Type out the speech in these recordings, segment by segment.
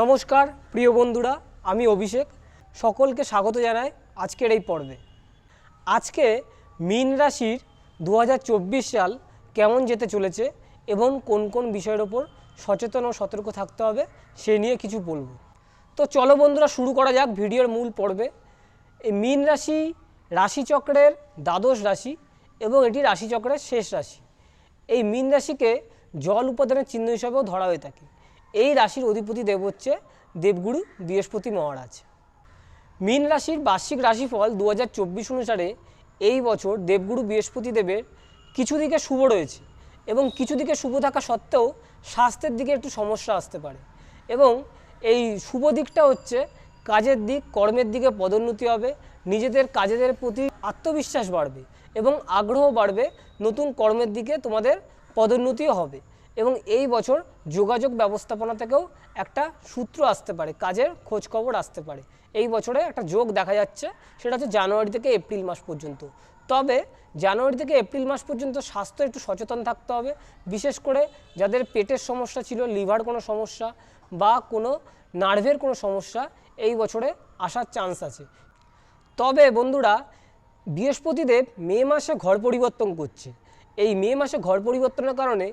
নমস্কার প্রিয় বন্ধুরা, আমি অভিষেক। সকলকে স্বাগত জানাই আজকের এই পর্বে। আজকে মীন রাশির 2024 সাল কেমন যেতে চলেছে এবং কোন কোন বিষয়ের ওপর সচেতন ও সতর্ক থাকতে হবে সে নিয়ে কিছু বলবো। তো চলো বন্ধুরা, শুরু করা যাক ভিডিওর মূল পর্বে। এই মীন রাশি রাশিচক্রের দ্বাদশ রাশি এবং এটি রাশিচক্রের শেষ রাশি। এই মীন রাশিকে জল উপাদানের চিহ্ন হিসাবেও ধরা হয়ে থাকে। এই রাশির অধিপতি দেব হচ্ছে দেবগুরু বৃহস্পতি মহারাজ। মীন রাশির বার্ষিক রাশিফল 2024 অনুসারে এই বছর দেবগুরু বৃহস্পতি দেবের কিছু দিকে শুভ রয়েছে এবং কিছু দিকে শুভ থাকা সত্ত্বেও স্বাস্থ্যের দিকে একটু সমস্যা আসতে পারে। এবং এই শুভ দিকটা হচ্ছে কাজের দিক, কর্মের দিকে পদোন্নতি হবে, নিজেদের কাজের প্রতি আত্মবিশ্বাস বাড়বে এবং আগ্রহ বাড়বে, নতুন কর্মের দিকে তোমাদের পদোন্নতিও হবে। এবং এই বছর যোগাযোগ ব্যবস্থাপনা থেকেও একটা সূত্র আসতে পারে, কাজের খোঁজখবর আসতে পারে। এই বছরে একটা যোগ দেখা যাচ্ছে, সেটা হচ্ছে জানুয়ারি থেকে এপ্রিল মাস পর্যন্ত। তবে জানুয়ারি থেকে এপ্রিল মাস পর্যন্ত স্বাস্থ্য একটু সচেতন থাকতে হবে, বিশেষ করে যাদের পেটের সমস্যা ছিল, লিভার কোনো সমস্যা বা কোনো নার্ভের কোনো সমস্যা এই বছরে আসার চান্স আছে। তবে বন্ধুরা, বৃহস্পতিদেব মে মাসে ঘর পরিবর্তন করছে। এই মে মাসে ঘর পরিবর্তনের কারণে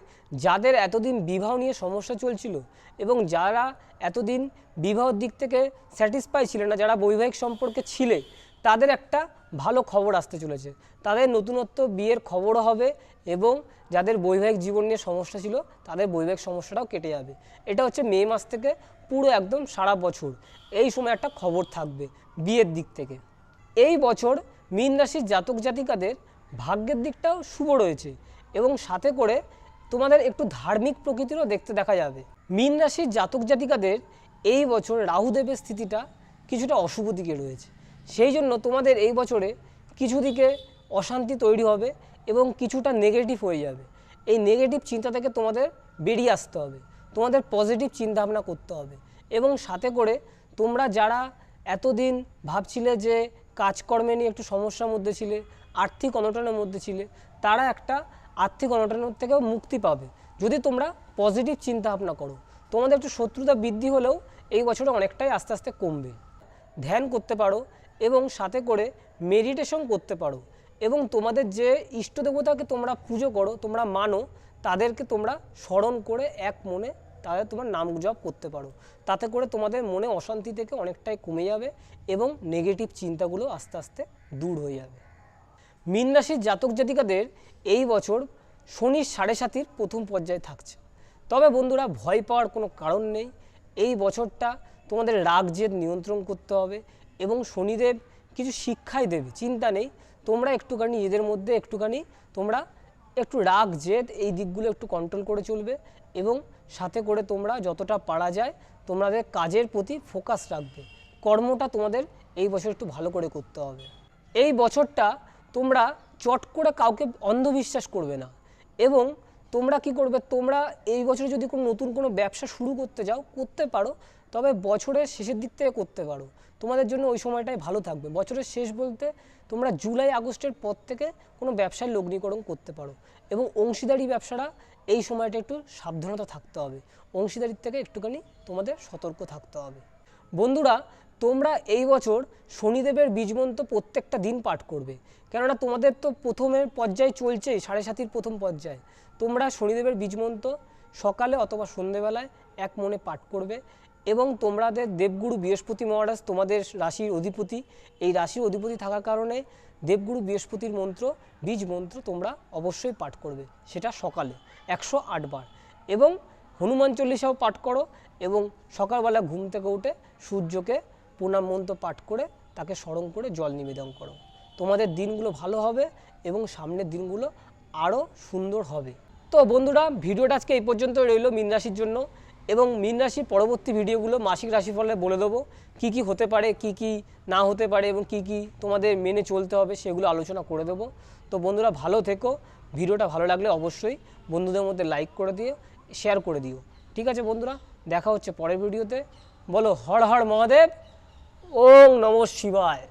যাদের এতদিন বিবাহ নিয়ে সমস্যা চলছিল এবং যারা এতদিন বিবাহের দিক থেকে স্যাটিসফাই ছিল না, যারা বৈবাহিক সম্পর্কে ছিলে, তাদের একটা ভালো খবর আসতে চলেছে। তাদের নতুনত্ব বিয়ের খবরও হবে এবং যাদের বৈবাহিক জীবন নিয়ে সমস্যা ছিল তাদের বৈবাহিক সমস্যাটাও কেটে যাবে। এটা হচ্ছে মে মাস থেকে পুরো একদম সারা বছর এই সময় একটা খবর থাকবে বিয়ের দিক থেকে। এই বছর মীন রাশির জাতক জাতিকাদের ভাগ্যের দিকটাও শুভ রয়েছে এবং সাথে করে তোমাদের একটু ধার্মিক প্রকৃতিরও দেখতে দেখা যাবে। মীন রাশির জাতক জাতিকাদের এই বছর রাহুদেবের স্থিতিটা কিছুটা অশুভ দিকে রয়েছে, সেই জন্য তোমাদের এই বছরে কিছু দিকে অশান্তি তৈরি হবে এবং কিছুটা নেগেটিভ হয়ে যাবে। এই নেগেটিভ চিন্তা থেকে তোমাদের বেরিয়ে আসতে হবে, তোমাদের পজিটিভ চিন্তাভাবনা করতে হবে। এবং সাথে করে তোমরা যারা এতদিন ভাবছিলে যে কাজকর্মে নিয়ে একটু সমস্যার মধ্যে ছিলে, আর্থিক অনটনের মধ্যে ছিলে, তারা একটা আর্থিক অনটনের থেকেও মুক্তি পাবে যদি তোমরা পজিটিভ চিন্তাভাবনা করো। তোমাদের একটু শত্রুতা বৃদ্ধি হলেও এই বছরে অনেকটাই আস্তে আস্তে কমবে। ধ্যান করতে পারো এবং সাথে করে মেডিটেশন করতে পারো এবং তোমাদের যে ইষ্ট দেবতাকে তোমরা পুজো করো, তোমরা মানো, তাদেরকে তোমরা স্মরণ করে এক মনে তাদের তোমার নাম জপ করতে পারো। তাতে করে তোমাদের মনে অশান্তি থেকে অনেকটাই কমে যাবে এবং নেগেটিভ চিন্তাগুলো আস্তে আস্তে দূর হয়ে যাবে। মীন রাশির জাতক জাতিকাদের এই বছর শনির 7.5 প্রথম পর্যায়ে থাকছে। তবে বন্ধুরা, ভয় পাওয়ার কোনো কারণ নেই। এই বছরটা তোমাদের রাগ জেদ নিয়ন্ত্রণ করতে হবে এবং শনিদেব কিছু শিক্ষাই দেবে, চিন্তা নেই। তোমরা একটুখানি নিজেদের মধ্যে তোমরা একটু রাগ জেদ এই দিকগুলো একটু কন্ট্রোল করে চলবে এবং সাথে করে তোমরা যতটা পারা যায় তোমাদের কাজের প্রতি ফোকাস রাখবে। কর্মটা তোমাদের এই বছর একটু ভালো করে করতে হবে। এই বছরটা তোমরা চট করে কাউকে অন্ধবিশ্বাস করবে না এবং তোমরা কি করবে, তোমরা এই বছরে যদি নতুন কোনো ব্যবসা শুরু করতে যাও, করতে পারো, তবে বছরের শেষের দিক থেকে করতে পারো, তোমাদের জন্য ওই সময়টাই ভালো থাকবে। বছরের শেষ বলতে তোমরা জুলাই আগস্টের পর থেকে কোনো ব্যবসায় লগ্নিকরণ করতে পারো এবং অংশীদারি ব্যবসাটা এই সময়টা একটু সাবধানতা থাকতে হবে, অংশীদারির থেকে একটুখানি তোমাদের সতর্ক থাকতে হবে। বন্ধুরা, তোমরা এই বছর শনিদেবের বীজমন্ত্র প্রত্যেকটা দিন পাঠ করবে, কেননা তোমাদের তো প্রথমের পর্যায়ে চলছেই, 7.5 প্রথম পর্যায়ে। তোমরা শনিদেবের বীজমন্ত্র সকালে অথবা সন্ধেবেলায় এক মনে পাঠ করবে এবং তোমাদের দেবগুরু বৃহস্পতি মহারাজ তোমাদের রাশির অধিপতি। এই রাশির অধিপতি থাকার কারণে দেবগুরু বৃহস্পতির মন্ত্র, বীজ মন্ত্র তোমরা অবশ্যই পাঠ করবে, সেটা সকালে 108 বার। এবং হনুমান চল্লিশাও পাঠ করো এবং সকালবেলা ঘুম থেকে উঠে সূর্যকে প্রণাম মন্ত্র পাঠ করে তাকে স্মরণ করে জল নিবেদন করো। তোমাদের দিনগুলো ভালো হবে এবং সামনের দিনগুলো আরও সুন্দর হবে। তো বন্ধুরা, ভিডিওটা আজকে এই পর্যন্ত রইল মীন রাশির জন্য এবং মীন রাশির পরবর্তী ভিডিওগুলো মাসিক রাশিফলে বলে দেবো কী কী হতে পারে, কী কী না হতে পারে এবং কী কী তোমাদের মেনে চলতে হবে, সেগুলো আলোচনা করে দেবো। তো বন্ধুরা, ভালো থেকো। ভিডিওটা ভালো লাগলে অবশ্যই বন্ধুদের মধ্যে লাইক করে দিও, শেয়ার করে দিও। ঠিক আছে বন্ধুরা, দেখা হচ্ছে পরের ভিডিওতে। বলো হর হর মহাদেব, ওম নমঃ শিবায়।